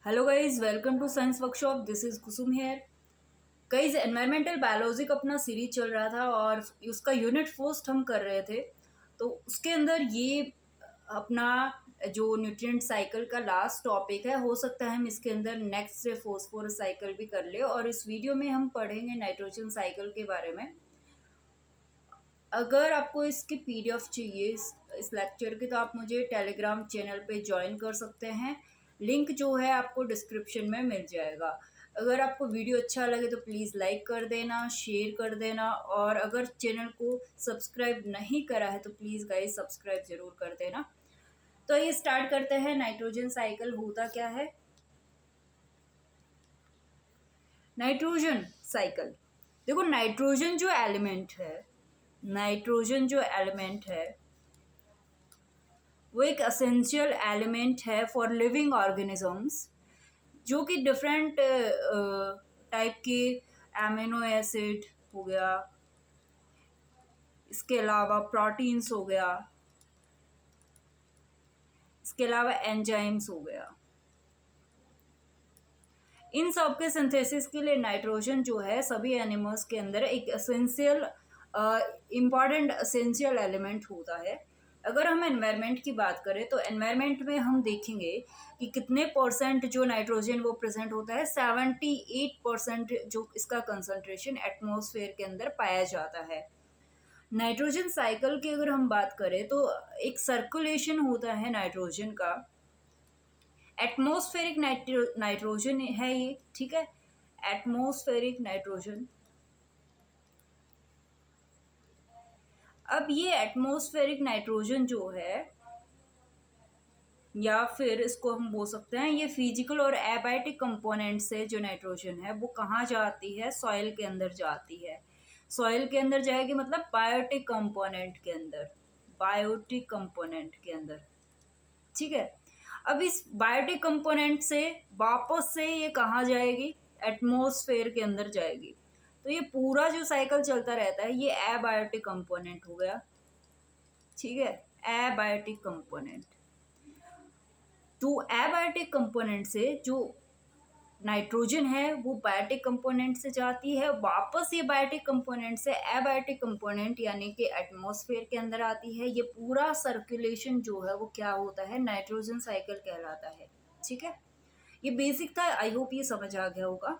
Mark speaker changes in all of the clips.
Speaker 1: Hello guys, welcome to science workshop. This is Kusum here. Guys, environmental biology का अपना series चल रहा था और उसका यूनिट फर्स्ट हम कर रहे थे। तो उसके अंदर ये अपना जो न्यूट्रिएंट साइकिल का लास्ट टॉपिक है, हो सकता है हम इसके अंदर नेक्स्ट से फॉस्फोरस साइकिल भी कर ले। और इस वीडियो में हम पढ़ेंगे नाइट्रोजन साइकिल के बारे में। अगर आपको इसकी पीडीएफ चाहिए इस लेक्चर की, तो आप मुझे टेलीग्राम चैनल पे ज्वाइन कर सकते हैं। लिंक जो है आपको डिस्क्रिप्शन में मिल जाएगा। अगर आपको वीडियो अच्छा लगे तो प्लीज़ लाइक कर देना, शेयर कर देना, और अगर चैनल को सब्सक्राइब नहीं करा है तो प्लीज़ गाइस सब्सक्राइब ज़रूर कर देना। तो ये स्टार्ट करते हैं। नाइट्रोजन साइकिल होता क्या है? नाइट्रोजन साइकिल, देखो नाइट्रोजन जो एलिमेंट है वो एक असेंशियल एलिमेंट है फॉर लिविंग ऑर्गेनिजम्स, जो कि डिफरेंट टाइप के एमिनो एसिड हो गया, इसके अलावा प्रोटीन्स हो गया, इसके अलावा एंजाइम्स हो गया। इन सब के सिंथेसिस के लिए नाइट्रोजन जो है सभी एनिमल्स के अंदर एक असेंशियल इम्पॉर्टेंट असेंशियल एलिमेंट होता है। अगर हम एनवायरनमेंट की बात करें तो एनवायरनमेंट में हम देखेंगे कि कितने परसेंट जो नाइट्रोजन वो प्रेजेंट होता है। 78% जो इसका कंसंट्रेशन एटमॉस्फेयर के अंदर पाया जाता है। नाइट्रोजन साइकिल की अगर हम बात करें तो एक सर्कुलेशन होता है नाइट्रोजन का। एटमॉस्फेरिक नाइट्रोजन है ये, ठीक है। Atmospheric nitrogen. अब ये एटमॉस्फेरिक नाइट्रोजन जो है, या फिर इसको हम बोल सकते हैं ये फिजिकल और एबायोटिक कंपोनेंट से जो नाइट्रोजन है वो कहाँ जाती है? सॉइल के अंदर जाती है। सॉइल के अंदर जाएगी मतलब बायोटिक कंपोनेंट के अंदर, बायोटिक कंपोनेंट के अंदर, ठीक है। अब इस बायोटिक कंपोनेंट से वापस से ये कहाँ जाएगी? एटमॉस्फेयर के अंदर जाएगी। तो ये पूरा जो साइकिल चलता रहता है ये एबायोटिक कंपोनेंट हो गया, ठीक है। Abiotic component. तो एबायोटिक कंपोनेंट से जो नाइट्रोजन है वो बायोटिक कंपोनेंट से जाती है, वापस ये बायोटिक कंपोनेंट से एबायोटिक कंपोनेंट यानी कि एटमॉस्फेयर के अंदर आती है। ये पूरा सर्कुलेशन जो है वो क्या होता है? नाइट्रोजन साइकिल कहलाता है, ठीक है। ये बेसिक था, आई होप ये समझ आ गया होगा।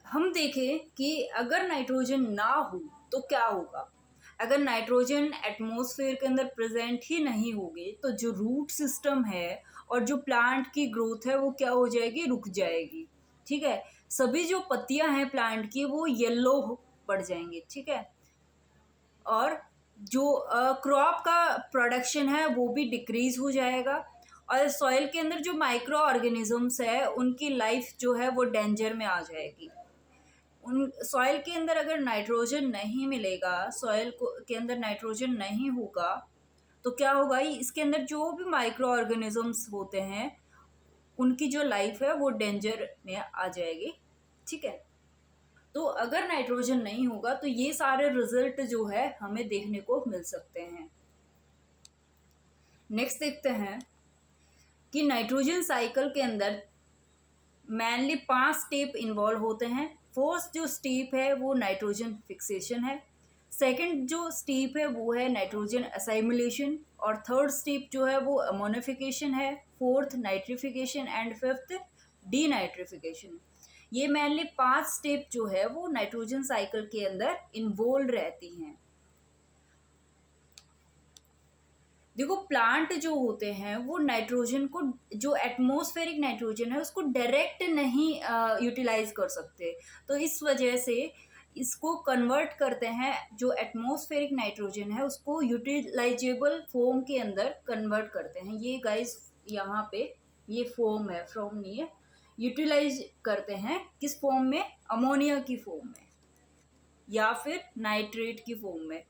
Speaker 1: हम देखें कि अगर नाइट्रोजन ना हो तो क्या होगा। अगर नाइट्रोजन एटमॉस्फेयर के अंदर प्रेजेंट ही नहीं होगी तो जो रूट सिस्टम है और जो प्लांट की ग्रोथ है वो क्या हो जाएगी? रुक जाएगी, ठीक है। सभी जो पत्तियां हैं प्लांट की वो येलो पड़ जाएंगी, ठीक है। और जो क्रॉप का प्रोडक्शन है वो भी डिक्रीज हो जाएगा। और सॉइल के अंदर जो माइक्रो ऑर्गेनिजम्स है उनकी लाइफ जो है वो डेंजर में आ जाएगी। उन सॉइल के अंदर अगर नाइट्रोजन नहीं मिलेगा, सॉइल को के अंदर नाइट्रोजन नहीं होगा तो क्या होगा? इसके अंदर जो भी माइक्रो ऑर्गेनिजम्स होते हैं उनकी जो लाइफ है वो डेंजर में आ जाएगी, ठीक है। तो अगर नाइट्रोजन नहीं होगा तो ये सारे रिजल्ट जो है हमें देखने को मिल सकते हैं। नेक्स्ट देखते हैं कि नाइट्रोजन साइकिल के अंदर मेनली 5 स्टेप इन्वॉल्व होते हैं। फर्स्ट जो स्टेप है वो नाइट्रोजन फिक्सेशन है। सेकंड जो स्टेप है वो है नाइट्रोजन असाइमिलेशन। और थर्ड स्टेप जो है वो अमोनिफिकेशन है। Fourth nitrification and fifth denitrification. ये मेनली 5 स्टेप जो है वो नाइट्रोजन साइकिल के अंदर इन्वॉल्व रहती हैं। देखो, प्लांट जो होते हैं वो नाइट्रोजन को, जो एटमॉस्फेरिक नाइट्रोजन है उसको डायरेक्ट नहीं यूटिलाइज कर सकते। तो इस वजह से इसको कन्वर्ट करते हैं, जो एटमॉस्फेरिक नाइट्रोजन है उसको यूटिलाइजेबल फॉर्म के अंदर कन्वर्ट करते हैं। ये गाइस यहाँ पे ये फॉर्म है, फॉर्म नहीं है। यूटिलाइज करते हैं किस फॉर्म में? अमोनिया की फॉर्म में या फिर नाइट्रेट की फॉर्म में।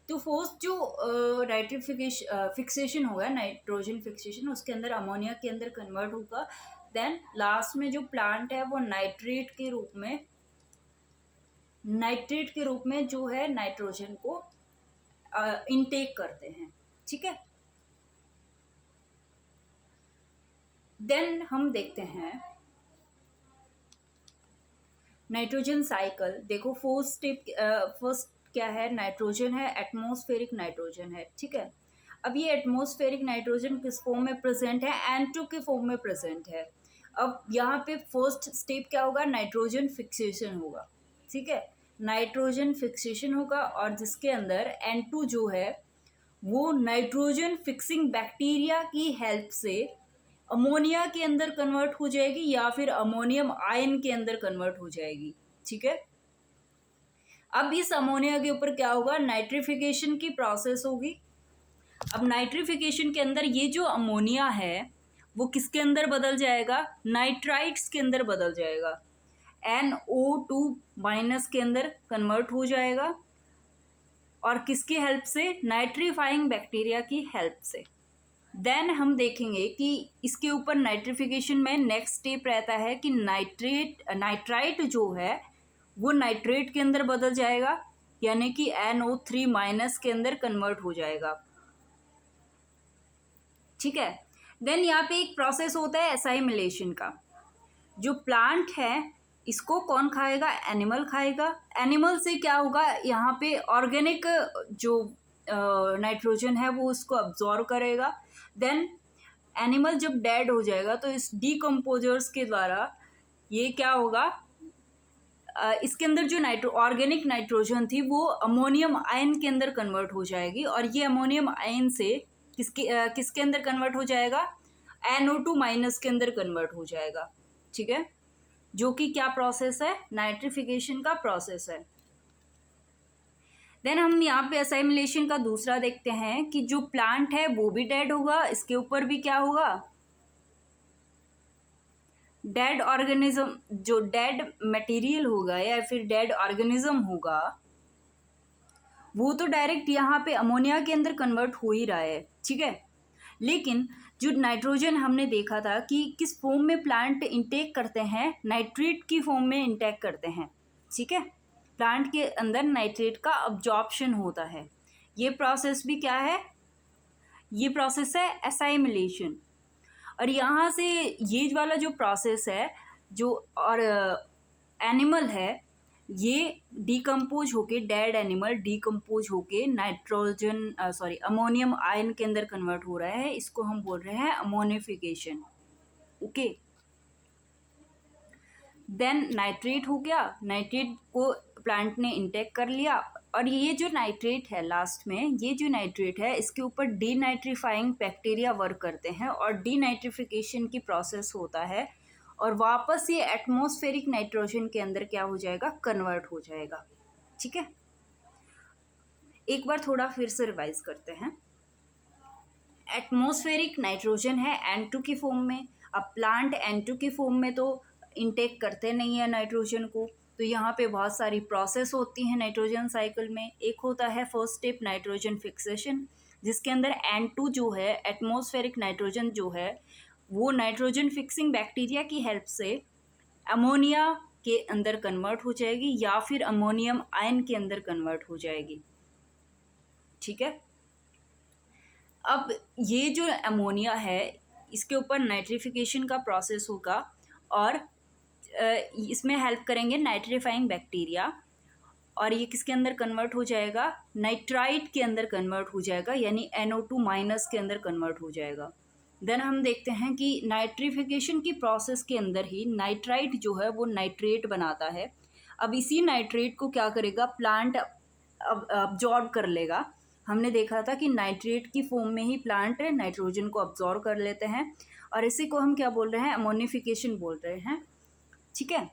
Speaker 1: तो फर्स्ट जो नाइट्रिफिकेशन फिक्सेशन होगा, नाइट्रोजन फिक्सेशन, उसके अंदर अमोनिया के अंदर कन्वर्ट होगा। देन लास्ट में जो प्लांट है वो नाइट्रेट के रूप में जो है नाइट्रोजन को इनटेक करते हैं, ठीक है। देन हम देखते हैं नाइट्रोजन साइकिल। देखो फर्स्ट क्या है, नाइट्रोजन है, एटमॉस्फेरिक नाइट्रोजन है, ठीक है। अब ये एटमॉस्फेरिक नाइट्रोजन किस फॉर्म में प्रेजेंट है, N2 के फॉर्म में प्रेजेंट है। अब यहाँ पे फर्स्ट स्टेप क्या होगा, नाइट्रोजन फिक्सेशन होगा, ठीक है। नाइट्रोजन फिक्सेशन होगा और जिसके अंदर N2 जो है वो नाइट्रोजन फिक्सिंग बैक्टीरिया की हेल्प से अमोनिया के अंदर कन्वर्ट हो जाएगी या फिर अमोनियम आयन के अंदर कन्वर्ट हो जाएगी, ठीक है। अब इस अमोनिया के ऊपर क्या होगा, नाइट्रिफिकेशन की प्रोसेस होगी। अब नाइट्रिफिकेशन के अंदर ये जो अमोनिया है वो किसके अंदर बदल जाएगा, नाइट्राइट्स के अंदर बदल जाएगा, NO2- के अंदर कन्वर्ट हो जाएगा। और किसकी हेल्प से, नाइट्रीफाइंग बैक्टीरिया की हेल्प से। देन हम देखेंगे कि इसके ऊपर नाइट्रिफिकेशन में नेक्स्ट स्टेप रहता है कि नाइट्राइट जो है वो नाइट्रेट के अंदर बदल जाएगा, यानी कि NO3- के अंदर कन्वर्ट हो जाएगा, ठीक है। देन यहाँ पे एक प्रोसेस होता है एसाइमिलेशन का। जो प्लांट है इसको कौन खाएगा, एनिमल खाएगा। एनिमल से क्या होगा, यहाँ पे ऑर्गेनिक जो नाइट्रोजन है वो उसको अब्जॉर्व करेगा। देन एनिमल जब डेड हो जाएगा तो इस डीकम्पोजर्स के द्वारा ये क्या होगा, इसके अंदर जो ऑर्गेनिक नाइट्रोजन थी वो अमोनियम आयन के अंदर कन्वर्ट हो जाएगी और ये अमोनियम आयन से किसके अंदर कन्वर्ट हो जाएगा, NO2- के अंदर कन्वर्ट हो जाएगा, ठीक है। जो कि क्या प्रोसेस है, नाइट्रिफिकेशन का प्रोसेस है। देन हम यहाँ पे असाइमिलेशन का दूसरा देखते हैं कि जो प्लांट है वो भी डेड होगा, इसके ऊपर भी क्या होगा, डेड ऑर्गेनिज्म, जो डेड मटेरियल होगा या फिर डेड ऑर्गेनिज्म होगा वो तो डायरेक्ट यहाँ पे अमोनिया के अंदर कन्वर्ट हो ही रहा है, ठीक है। लेकिन जो नाइट्रोजन हमने देखा था कि किस फॉर्म में प्लांट इंटेक करते हैं, नाइट्रेट की फॉर्म में इंटेक करते हैं, ठीक है। प्लांट के अंदर नाइट्रेट का अब्जॉर्प्शन होता है। ये प्रोसेस भी क्या है, ये प्रोसेस है एसाइमिलेशन। और यहाँ से ये वाला जो प्रोसेस है जो और एनिमल है ये डीकम्पोज होके, डेड एनिमल डीकम्पोज होके नाइट्रोजन अमोनियम आयन के अंदर कन्वर्ट हो रहा है, इसको हम बोल रहे हैं अमोनिफिकेशन, ओके। देन नाइट्रेट हो गया, नाइट्रेट को प्लांट ने इंटेक कर लिया और ये जो नाइट्रेट है लास्ट में, ये जो नाइट्रेट है इसके ऊपर डीनाइट्रीफाइंग बैक्टीरिया वर्क करते हैं और डीनाइट्रिफिकेशन की प्रोसेस होता है और वापस ये एटमॉस्फेरिक नाइट्रोजन के अंदर क्या हो जाएगा, कन्वर्ट हो जाएगा, ठीक है। एक बार थोड़ा फिर से रिवाइज करते हैं। एटमॉस्फेरिक नाइट्रोजन है N2 की फॉर्म में। अब प्लांट N2 की फॉर्म में तो इंटेक करते नहीं है नाइट्रोजन को, तो यहाँ पे बहुत सारी प्रोसेस होती हैं नाइट्रोजन साइकिल में। एक होता है फर्स्ट स्टेप नाइट्रोजन फिक्सेशन, जिसके अंदर N2 जो है, एटमॉस्फेरिक नाइट्रोजन जो है वो नाइट्रोजन फिक्सिंग बैक्टीरिया की हेल्प से अमोनिया के अंदर कन्वर्ट हो जाएगी या फिर अमोनियम आयन के अंदर कन्वर्ट हो जाएगी, ठीक है। अब ये जो अमोनिया है इसके ऊपर नाइट्रिफिकेशन का प्रोसेस होगा और इसमें हेल्प करेंगे नाइट्रीफाइंग बैक्टीरिया और ये किसके अंदर कन्वर्ट हो जाएगा, नाइट्राइट के अंदर कन्वर्ट हो जाएगा, यानी NO2- के अंदर कन्वर्ट हो जाएगा। देन हम देखते हैं कि नाइट्रिफिकेशन की प्रोसेस के अंदर ही नाइट्राइट जो है वो नाइट्रेट बनाता है। अब इसी नाइट्रेट को क्या करेगा, प्लांट अब्जॉर्ब कर लेगा। हमने देखा था कि नाइट्रेट की फॉर्म में ही प्लांट नाइट्रोजन को अब्जॉर्ब कर लेते हैं और इसी को हम क्या बोल रहे हैं, अमोनिफिकेशन बोल रहे हैं, ठीक है।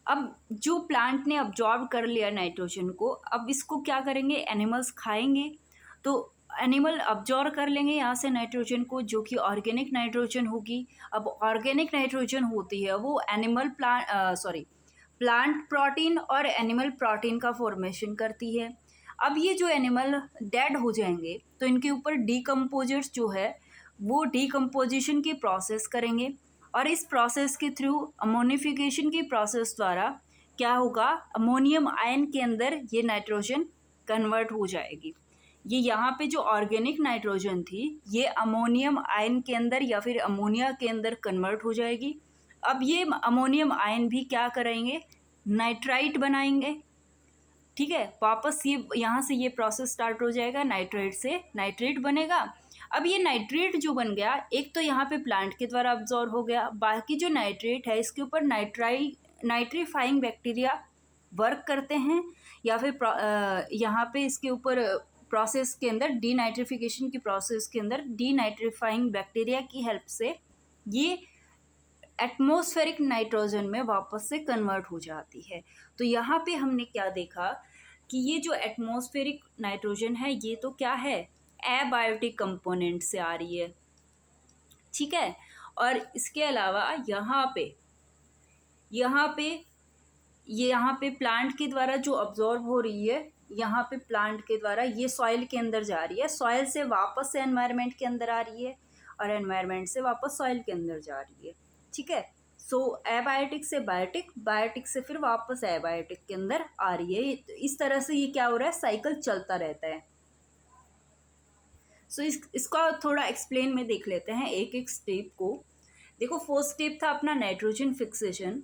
Speaker 1: अब जो प्लांट ने अब्जॉर्ब कर लिया नाइट्रोजन को, अब इसको क्या करेंगे, एनिमल्स खाएंगे। तो एनिमल अब्जॉर्ब कर लेंगे यहाँ से नाइट्रोजन को, जो कि ऑर्गेनिक नाइट्रोजन होगी। अब ऑर्गेनिक नाइट्रोजन होती है वो प्लांट प्रोटीन और एनिमल प्रोटीन का फॉर्मेशन करती है। अब ये जो एनिमल डेड हो जाएंगे तो इनके ऊपर डीकम्पोजर्स जो है वो डीकम्पोजिशन की प्रोसेस करेंगे और इस प्रोसेस के थ्रू अमोनिफिकेशन की प्रोसेस द्वारा क्या होगा, अमोनियम आयन के अंदर ये नाइट्रोजन कन्वर्ट हो जाएगी। ये यहाँ पे जो ऑर्गेनिक नाइट्रोजन थी ये अमोनियम आयन के अंदर या फिर अमोनिया के अंदर कन्वर्ट हो जाएगी। अब ये अमोनियम आयन भी क्या करेंगे, नाइट्राइट बनाएंगे। ठीक है, वापस ये यहाँ से ये प्रोसेस स्टार्ट हो जाएगा, नाइट्रेट से नाइट्रेट बनेगा। अब ये नाइट्रेट जो बन गया, एक तो यहाँ पे प्लांट के द्वारा अब्जॉर्ब हो गया, बाकी जो नाइट्रेट है इसके ऊपर नाइट्रीफाइंग बैक्टीरिया वर्क करते हैं, या फिर यहाँ पे इसके ऊपर प्रोसेस के अंदर डीनाइट्रिफिकेशन की प्रोसेस के अंदर डीनाइट्रीफाइंग बैक्टीरिया की हेल्प से ये एटमॉस्फेरिक नाइट्रोजन में वापस से कन्वर्ट हो जाती है। तो यहाँ पे हमने क्या देखा कि ये जो एटमॉस्फेरिक नाइट्रोजन है ये तो क्या है, एबायोटिक कंपोनेंट से आ रही है। ठीक है, और इसके अलावा यहाँ पे प्लांट के द्वारा जो अब्जॉर्ब हो रही है, यहाँ पे प्लांट के द्वारा ये सॉइल के अंदर जा रही है, सॉइल से वापस से एनवायरनमेंट के अंदर आ रही है, और एनवायरनमेंट से वापस सॉइल के अंदर जा रही है। ठीक है, सो एबायोटिक से बायोटिक, बायोटिक से फिर वापस एबायोटिक के अंदर आ रही है। इस तरह से ये क्या हो रहा है, साइकिल चलता रहता है। सो इसका थोड़ा एक्सप्लेन में देख लेते हैं एक एक स्टेप को। देखो, फोर्थ स्टेप था अपना नाइट्रोजन फिक्सेशन।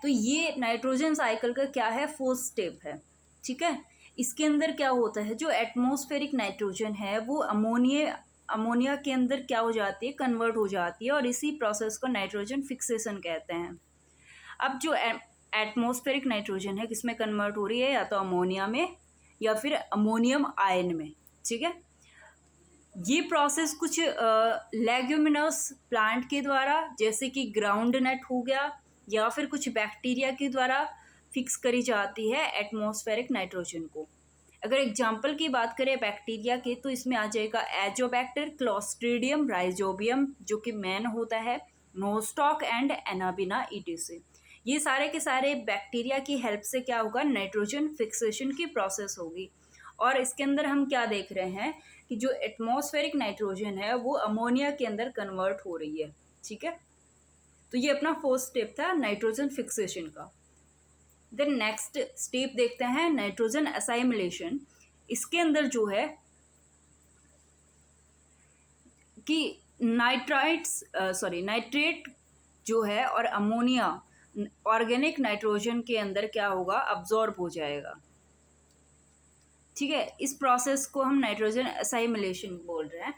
Speaker 1: तो ये नाइट्रोजन साइकिल का क्या है, फोर्थ स्टेप है। ठीक है, इसके अंदर क्या होता है, जो एटमॉस्फेरिक नाइट्रोजन है वो अमोनिया के अंदर क्या हो जाती है, कन्वर्ट हो जाती है, और इसी प्रोसेस को नाइट्रोजन फिक्सेशन कहते हैं। अब जो एटमॉस्फेरिक नाइट्रोजन है किसमें कन्वर्ट हो रही है, या तो अमोनिया में या फिर अमोनियम आयन में। ठीक है, ये प्रोसेस कुछ लेग्यूमिनस प्लांट के द्वारा, जैसे कि ग्राउंड नट हो गया, या फिर कुछ बैक्टीरिया के द्वारा फिक्स करी जाती है एटमॉस्फेरिक नाइट्रोजन को। अगर एग्जाम्पल की बात करें बैक्टीरिया के, तो इसमें आ जाएगा एजोबैक्टर, क्लोस्ट्रीडियम, राइजोबियम जो कि मैन होता है, नोस्टॉक एंड एनाबिना ईटीसी। ये सारे के सारे बैक्टीरिया की हेल्प से क्या होगा, नाइट्रोजन फिक्सेशन की प्रोसेस होगी। और इसके अंदर हम क्या देख रहे हैं कि जो एटमॉस्फेरिक नाइट्रोजन है वो अमोनिया के अंदर कन्वर्ट हो रही है। ठीक है, तो ये अपना फोर्थ स्टेप था नाइट्रोजन फिक्सेशन का। देन नेक्स्ट स्टेप देखते हैं नाइट्रोजन असाइमिलेशन। इसके अंदर जो है कि नाइट्रेट जो है और अमोनिया ऑर्गेनिक नाइट्रोजन के अंदर क्या होगा, अब्जॉर्ब हो जाएगा। ठीक है, इस प्रोसेस को हम नाइट्रोजन असाइमिलेशन बोल रहे हैं।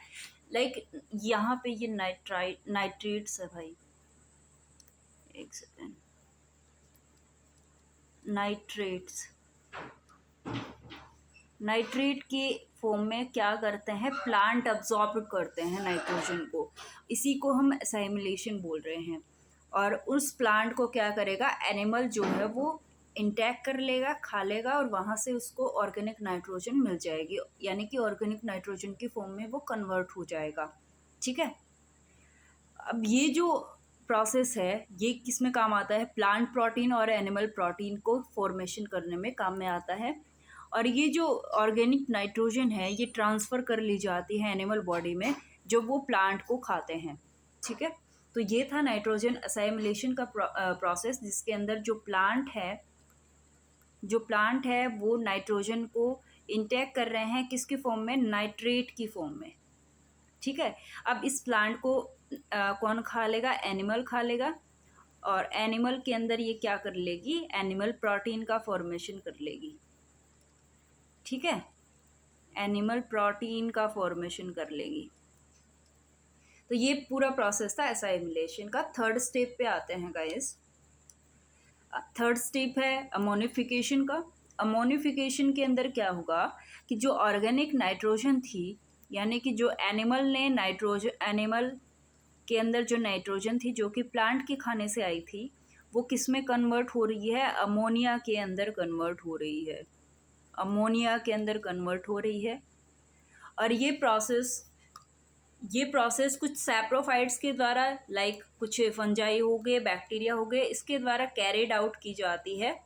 Speaker 1: लाइक यहाँ पे ये नाइट्रेट्स है भाई, एक सेकेंड, नाइट्रेट के फॉर्म में क्या करते हैं, प्लांट अब्जॉर्ब करते हैं नाइट्रोजन को, इसी को हम असाइमिलेशन बोल रहे हैं। और उस प्लांट को क्या करेगा, एनिमल जो है वो इंटैक्ट कर लेगा, खा लेगा, और वहाँ से उसको ऑर्गेनिक नाइट्रोजन मिल जाएगी, यानी कि ऑर्गेनिक नाइट्रोजन की फॉर्म में वो कन्वर्ट हो जाएगा। ठीक है, अब ये जो प्रोसेस है ये किस में काम आता है, प्लांट प्रोटीन और एनिमल प्रोटीन को फॉर्मेशन करने में काम में आता है। और ये जो ऑर्गेनिक नाइट्रोजन है ये ट्रांसफ़र कर ली जाती है एनिमल बॉडी में जब वो प्लांट को खाते हैं। ठीक है, तो ये था नाइट्रोजन असाइमिलेशन का प्रोसेस, जिसके अंदर जो प्लांट है वो नाइट्रोजन को इंटेक कर रहे हैं, किसकी फॉर्म में, नाइट्रेट की फॉर्म में। ठीक है, अब इस प्लांट को कौन खा लेगा, एनिमल खा लेगा, और एनिमल के अंदर ये क्या कर लेगी, एनिमल प्रोटीन का फॉर्मेशन कर लेगी। ठीक है, एनिमल प्रोटीन का फॉर्मेशन कर लेगी। तो ये पूरा प्रोसेस था असाइमिलेशन का। थर्ड स्टेप पे आते हैं गाइस। थर्ड स्टेप है अमोनिफिकेशन का। अमोनिफिकेशन के अंदर क्या होगा कि जो ऑर्गेनिक नाइट्रोजन थी, यानी कि जो एनिमल के अंदर जो नाइट्रोजन थी जो कि प्लांट के खाने से आई थी, वो किस में कन्वर्ट हो रही है, अमोनिया के अंदर कन्वर्ट हो रही है, अमोनिया के अंदर कन्वर्ट हो रही है। और ये प्रोसेस कुछ सैप्रोफाइट्स के द्वारा, लाइक कुछ फंजाई हो गए, बैक्टीरिया हो गए, इसके द्वारा कैरिड आउट की जाती है।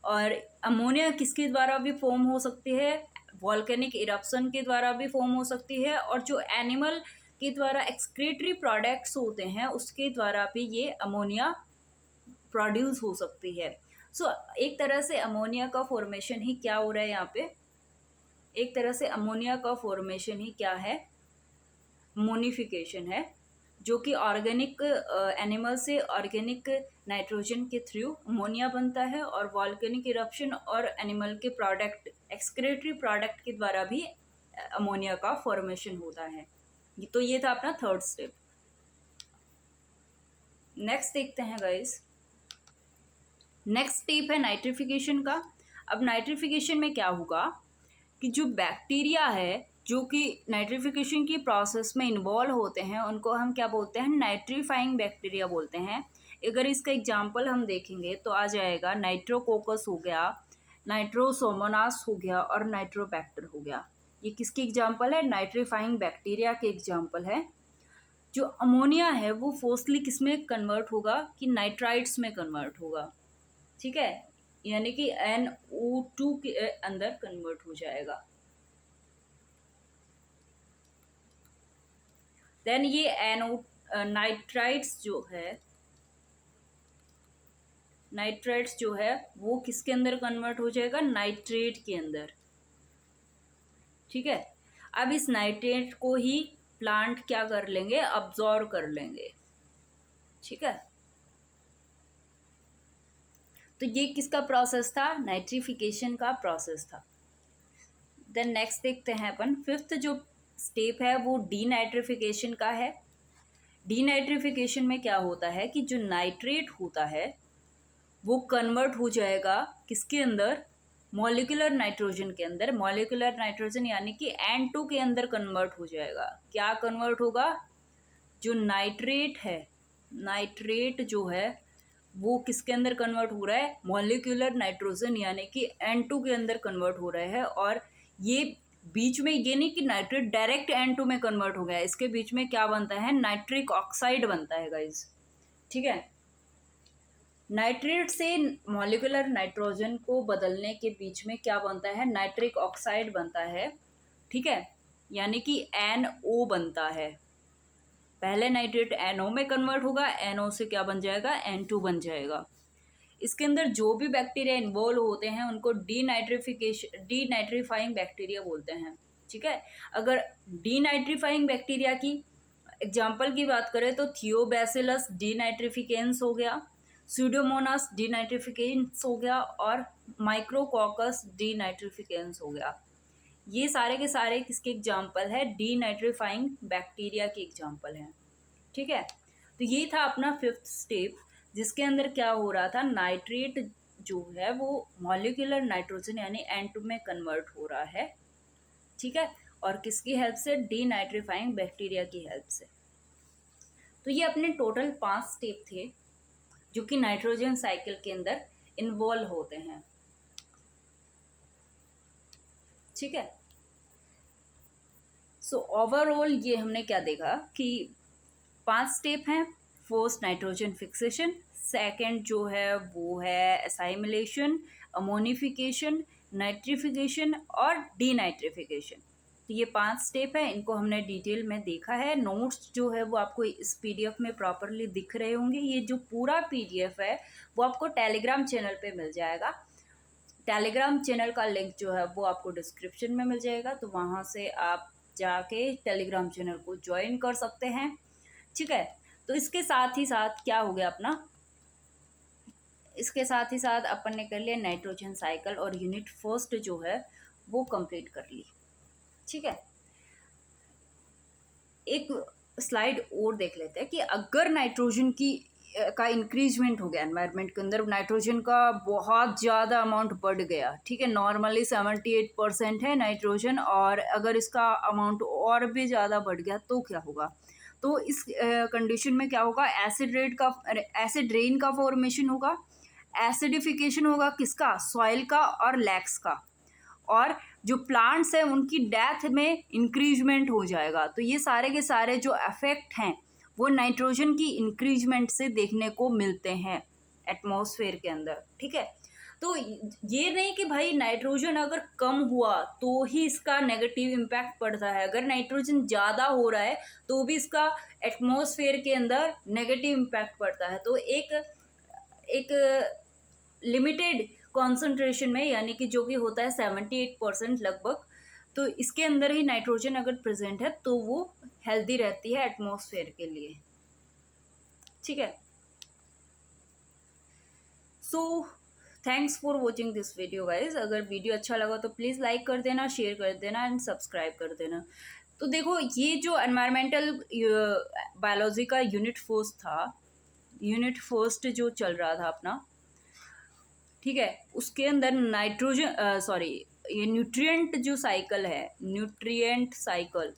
Speaker 1: और अमोनिया किसके द्वारा भी फॉर्म हो सकती है, वॉल्केनिक इरप्शन के द्वारा भी फॉर्म हो सकती है, और जो एनिमल के द्वारा एक्सक्रीटरी प्रोडक्ट्स होते हैं उसके द्वारा भी ये अमोनिया प्रोड्यूस हो सकती है। सो एक तरह से अमोनिया का फॉर्मेशन ही क्या हो रहा है यहाँ पे, एक तरह से अमोनिया का फॉर्मेशन ही क्या है, मोनिफिकेशन है, जो कि ऑर्गेनिक एनिमल से ऑर्गेनिक नाइट्रोजन के थ्रू अमोनिया बनता है, और वॉल्केनिक इरप्शन और एनिमल के प्रोडक्ट, एक्सक्रेटरी प्रोडक्ट के द्वारा भी अमोनिया का फॉर्मेशन होता है। तो ये था अपना थर्ड स्टेप। नेक्स्ट देखते हैं गाइस, नेक्स्ट स्टेप है नाइट्रिफिकेशन का। अब नाइट्रिफिकेशन में क्या होगा कि जो बैक्टीरिया है जो कि नाइट्रिफिकेशन की प्रोसेस में इन्वॉल्व होते हैं, उनको हम क्या बोलते हैं, नाइट्रीफाइंग बैक्टीरिया बोलते हैं। अगर इसका एग्जांपल हम देखेंगे तो आ जाएगा नाइट्रोकोकस हो गया, नाइट्रोसोमोनास हो गया और नाइट्रोबैक्टर हो गया। ये किसकी एग्जांपल है, नाइट्रीफाइंग बैक्टीरिया के एग्जांपल है। जो अमोनिया है वो फोर्सली किस में कन्वर्ट होगा, कि नाइट्राइट्स में कन्वर्ट होगा, ठीक है, यानी कि NO2 के अंदर कन्वर्ट हो जाएगा। देन ये नाइट्राइट्स जो है वो किसके अंदर कन्वर्ट हो जाएगा, नाइट्रेट के अंदर, ठीक है। अब इस नाइट्रेट को ही प्लांट क्या कर लेंगे, अब्जॉर्ब कर लेंगे, ठीक है। तो ये किसका प्रोसेस था, नाइट्रिफिकेशन का प्रोसेस था। देन नेक्स्ट देखते हैं अपन, फिफ्थ जो स्टेप है वो डीनाइट्रिफिकेशन का है। डीनाइट्रिफिकेशन में क्या होता है कि जो नाइट्रेट होता है वो कन्वर्ट हो जाएगा किसके अंदर, मॉलिक्यूलर नाइट्रोजन के अंदर। मॉलिक्यूलर नाइट्रोजन यानी कि N2 के अंदर कन्वर्ट हो जाएगा। क्या कन्वर्ट होगा, जो नाइट्रेट है, नाइट्रेट जो है वो किसके अंदर कन्वर्ट हो रहा है, मॉलिक्यूलर नाइट्रोजन यानी कि N2 के अंदर कन्वर्ट हो रहा है। और ये बीच में ये नहीं कि नाइट्रेट डायरेक्ट N2 में कन्वर्ट हो गया, इसके बीच में क्या बनता है, नाइट्रिक ऑक्साइड बनता है गाइज, ठीक है। नाइट्रेट से मॉलिक्यूलर नाइट्रोजन को बदलने के बीच में क्या बनता है, नाइट्रिक ऑक्साइड बनता है, ठीक है, यानी कि NO बनता है। पहले नाइट्रेट NO में कन्वर्ट होगा, NO से क्या बन जाएगा, N2 बन जाएगा। इसके अंदर जो भी बैक्टीरिया इन्वॉल्व होते हैं उनको डीनाइट्रीफाइंग बैक्टीरिया बोलते हैं, ठीक है। अगर डीनाइट्रीफाइंग बैक्टीरिया की एग्जाम्पल की बात करें तो थियोबैसिलस डीनाइट्रिफिकेंस हो गया, स्यूडोमोनास डीनाइट्रिफिकेंस हो गया और माइक्रोकॉकस डीनाइट्रिफिकेंस हो गया। ये सारे के सारे किसके एग्जाम्पल है, डीनाइट्रीफाइंग बैक्टीरिया के एग्जाम्पल हैं, ठीक है। तो ये था अपना फिफ्थ स्टेप, जिसके अंदर क्या हो रहा था, नाइट्रेट जो है वो मॉलिक्यूलर नाइट्रोजन यानी N2 में कन्वर्ट हो रहा है, ठीक है, और किसकी हेल्प से, डीनाइट्रीफाइंग बैक्टीरिया की हेल्प से। तो ये अपने टोटल 5 स्टेप थे जो कि नाइट्रोजन साइकिल के अंदर इन्वॉल्व होते हैं, ठीक है। सो ओवरऑल ये हमने क्या देखा कि 5 स्टेप हैं। फर्स्ट नाइट्रोजन फिक्सेशन, सेकंड जो है वो है असाइमिलेशन, अमोनिफिकेशन, नाइट्रिफिकेशन और डीनाइट्रिफिकेशन। तो ये 5 स्टेप है, इनको हमने डिटेल में देखा है। नोट्स जो है वो आपको इस PDF में प्रॉपरली दिख रहे होंगे। ये जो पूरा PDF है वो आपको टेलीग्राम चैनल पे मिल जाएगा। टेलीग्राम चैनल का लिंक जो है वो आपको डिस्क्रिप्शन में मिल जाएगा, तो वहाँ से आप जाके टेलीग्राम चैनल को ज्वाइन कर सकते हैं, ठीक है। तो इसके साथ ही साथ क्या हो गया अपना, इसके साथ ही साथ अपन ने कर लिया नाइट्रोजन साइकिल और यूनिट फर्स्ट जो है वो कंप्लीट कर ली, ठीक है। एक स्लाइड और देख लेते हैं कि अगर नाइट्रोजन का इंक्रीजमेंट हो गया एनवायरनमेंट के अंदर, नाइट्रोजन का बहुत ज़्यादा अमाउंट बढ़ गया, ठीक है, नॉर्मली 78% है नाइट्रोजन, और अगर इसका अमाउंट और भी ज़्यादा बढ़ गया तो क्या होगा। तो इस कंडीशन में क्या होगा, एसिड रेन का फॉर्मेशन होगा, एसिडिफिकेशन होगा किसका, सॉइल का और लैक्स का, और जो प्लांट्स हैं उनकी डेथ में इंक्रीजमेंट हो जाएगा। तो ये सारे के सारे जो इफेक्ट हैं वो नाइट्रोजन की इंक्रीजमेंट से देखने को मिलते हैं एटमॉस्फेयर के अंदर, ठीक है। तो ये नहीं कि भाई नाइट्रोजन अगर कम हुआ तो ही इसका नेगेटिव इम्पैक्ट पड़ता है, अगर नाइट्रोजन ज़्यादा हो रहा है तो भी इसका एटमॉस्फेयर के अंदर नेगेटिव इम्पैक्ट पड़ता है। तो एक लिमिटेड कॉन्सेंट्रेशन में, यानी कि जो कि होता है 78% लगभग, तो इसके अंदर ही नाइट्रोजन अगर प्रेजेंट है तो वो हेल्दी रहती है एटमॉस्फेयर के लिए, ठीक है। So thanks for watching this video guys. अगर वीडियो अच्छा लगा तो प्लीज़ लाइक कर देना, शेयर कर देना एंड सब्सक्राइब कर देना। तो देखो, ये जो एनवायरमेंटल बायोलॉजी का यूनिट फर्स्ट था, यूनिट फर्स्ट जो चल रहा था अपना, ठीक है, उसके अंदर नाइट्रोजन सॉरी ये न्यूट्रिएंट जो साइकिल है, न्यूट्रिएंट साइकिल,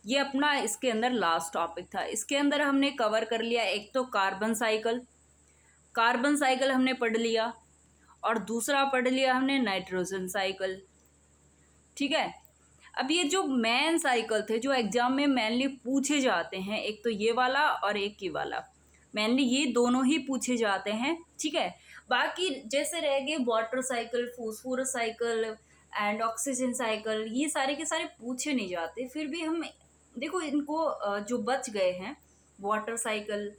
Speaker 1: ये अपना इसके अंदर लास्ट टॉपिक था। इसके अंदर हमने कवर कर लिया एक तो कार्बन साइकिल, कार्बन साइकिल हमने पढ़ लिया, और दूसरा पढ़ लिया हमने नाइट्रोजन साइकिल, ठीक है। अब ये जो मेन साइकिल थे जो एग्जाम में मेनली पूछे जाते हैं, एक तो ये वाला और एक ये वाला, मेनली ये दोनों ही पूछे जाते हैं, ठीक है। बाकी जैसे रह गए water cycle, phosphorus cycle and oxygen cycle, ये सारे के सारे पूछे नहीं जाते। फिर भी हम देखो इनको जो बच गए हैं, वाटर साइकिल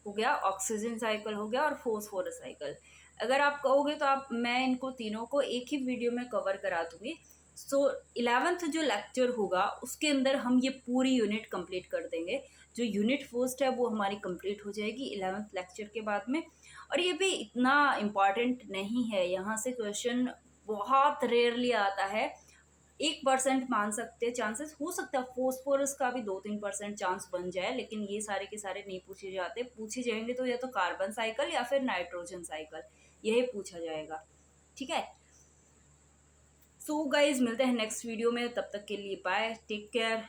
Speaker 1: हो गया, ऑक्सीजन साइकिल हो गया और फॉस्फोरस साइकिल, अगर आप कहोगे तो आप मैं इनको तीनों को एक ही वीडियो में कवर करा दूंगी। सो 11th जो लेक्चर होगा उसके अंदर हम ये पूरी यूनिट कंप्लीट कर देंगे। जो यूनिट फर्स्ट है वो हमारी कंप्लीट हो जाएगी 11th लेक्चर के बाद में। और ये भी इतना इम्पॉर्टेंट नहीं है, यहाँ से क्वेश्चन बहुत रेयरली आता है, 1% मान सकते हैं चांसेस, हो सकता है फॉस्फोरस का भी 2-3% चांस बन जाए, लेकिन ये सारे के सारे नहीं पूछे जाते। पूछे जाएंगे तो या तो कार्बन साइकिल या फिर नाइट्रोजन साइकिल, यही पूछा जाएगा, ठीक है। सो गाइज मिलते हैं नेक्स्ट वीडियो में, तब तक के लिए बाय, टेक केयर।